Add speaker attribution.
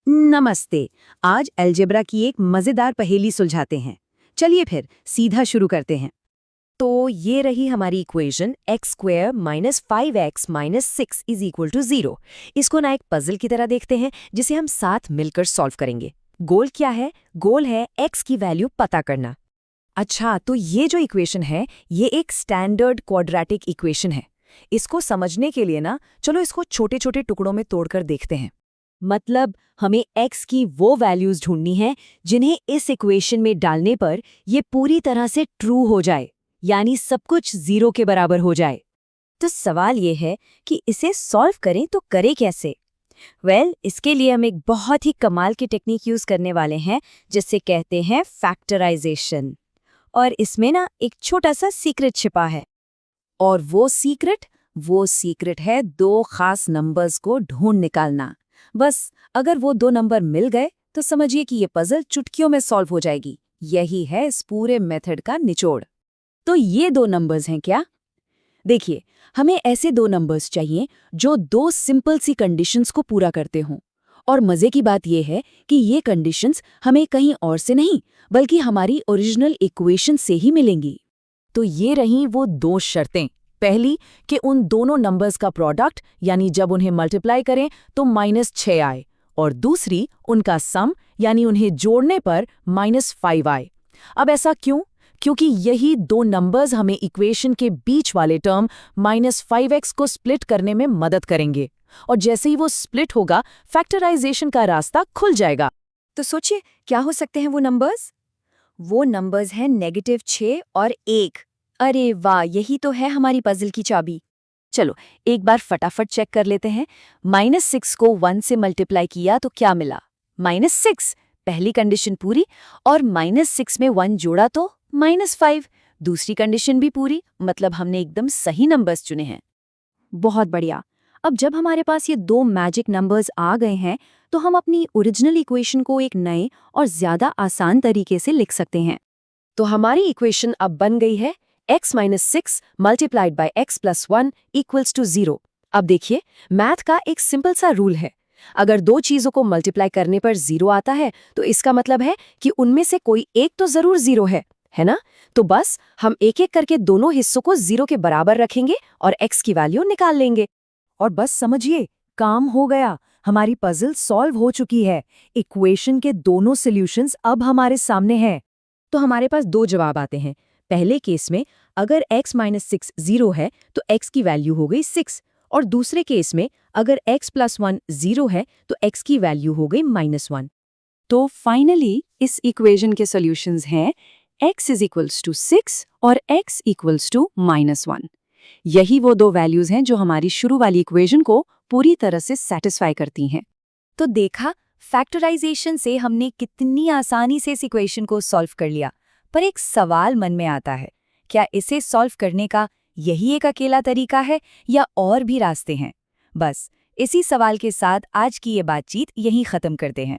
Speaker 1: नमस्ते। आज अलजेब्रा की एक मजेदार पहेली सुलझाते हैं। चलिए फिर सीधा शुरू करते हैं।
Speaker 2: तो ये रही हमारी equation x² minus 5x minus 6 is equal to 0। इसको ना एक पजल की तरह देखते हैं जिसे हम साथ मिलकर सॉल्व करेंगे। गोल क्या है? गोल है x की वैल्यू पता करना। अच्छा, तो ये जो इक्वेशन है ये एक स्टैंडर्ड क्वाड्रेटिक इक्वेशन है। इसको समझने के लिए ना चलो इसको छोटे छोटे टुकड़ों में तोड़कर देखते हैं।
Speaker 1: मतलब हमें x की वो वैल्यूज ढूंढनी है जिन्हें इस इक्वेशन में डालने पर ये पूरी तरह से ट्रू हो जाए, यानी सब कुछ 0 के बराबर हो जाए।
Speaker 2: तो सवाल ये है कि इसे सॉल्व करें तो करें कैसे? इसके लिए हम एक बहुत ही कमाल की टेक्निक यूज करने वाले हैं जिसे कहते हैं फैक्टराइजेशन। और इसमें ना एक छोटा सा सीक्रेट छिपा है। और वो सीक्रेट है दो खास नंबर्स को ढूंढ निकालना। बस अगर वो दो नंबर मिल गए तो समझिए कि ये पजल चुटकियों में सॉल्व हो जाएगी। यही है इस पूरे मेथड का निचोड़।
Speaker 1: तो ये दो नंबर्स हैं क्या? देखिए, हमें ऐसे दो नंबर्स चाहिए जो दो सिंपल सी कंडीशंस को पूरा करते हों। और मजे की बात यह है कि ये कंडीशंस हमें कहीं और से नहीं बल्कि हमारी ओरिजिनल इक्वेशन से ही मिलेंगी।
Speaker 2: तो ये रहीं वो दो शर्तें। पहली कि उन दोनों नंबर्स का प्रोडक्ट यानी जब उन्हें मल्टीप्लाई करें तो -6 आए, और दूसरी उनका सम यानी उन्हें जोड़ने पर -5 आए। अब ऐसा क्यों? क्योंकि यही दो नंबर्स हमें इक्वेशन के बीच वाले टर्म -5x को स्प्लिट करने में मदद करेंगे। और जैसे ही वो स्प्लिट होगा फैक्टराइजेशन का रास्ता खुल जाएगा। तो सोचिए क्या हो सकते हैं वो नंबर्स? वो नंबर्स हैं -6 और 1। अरे वाह, यही तो है हमारी पजल की चाबी। चलो एक बार फटाफट चेक कर लेते हैं। -6 को 1 से मल्टीप्लाई किया तो क्या मिला? -6, पहली कंडीशन पूरी। और -6 में 1 जोड़ा तो -5, दूसरी कंडीशन भी पूरी। मतलब हमने एकदम सही नंबर्स चुने हैं।
Speaker 1: बहुत बढ़िया। अब जब हमारे पास ये दो मैजिक नंबर्स आ गए हैं तो हम अपनी ओरिजिनल इक्वेशन को एक नए और ज्यादा आसान तरीके से लिख सकते हैं।
Speaker 2: तो हमारी इक्वेशन अब बन गई है x minus 6 multiplied by x plus 1 equals to 0। अब देखिए, मैथ का एक सिंपल सा रूल है। अगर दो चीजों को मल्टीप्लाई करने पर 0 आता है तो इसका मतलब है कि उनमें से कोई एक तो जरूर 0 है ना? तो बस हम एक एक करके दोनों हिस्सों को 0 के बराबर रखेंगे और x की वैल्यू निकाल लेंगे।
Speaker 1: और बस समझिए, काम हो गया। हमारी पजल सॉल्व हो चुकी है। इक्वेशन के दोनों सॉल्यूशंस अब हमारे सामने हैं। तो हमारे पास दो जवाब आते हैं। पहले केस में अगर x माइनस 6 0 है तो x की वैल्यू हो गई 6, और दूसरे केस में अगर x प्लस 1 0 है तो x की वैल्यू हो गई -1। तो फाइनली इस इक्वेशन के सॉल्यूशंस हैं x इज इक्वल्स टू 6 और x इक्वल्स टू -1। यही वो दो वैल्यूज हैं जो हमारी शुरू वाली इक्वेशन को पूरी तरह से सेटिस्फाई करती हैं।
Speaker 2: तो देखा, फैक्टराइजेशन से हमने कितनी आसानी से इस इक्वेशन को सॉल्व कर लिया। पर एक सवाल मन में आता है, क्या इसे सॉल्व करने का यही एक अकेला तरीका है या और भी रास्ते हैं? बस इसी सवाल के साथ आज की ये बातचीत यहीं खत्म करते हैं।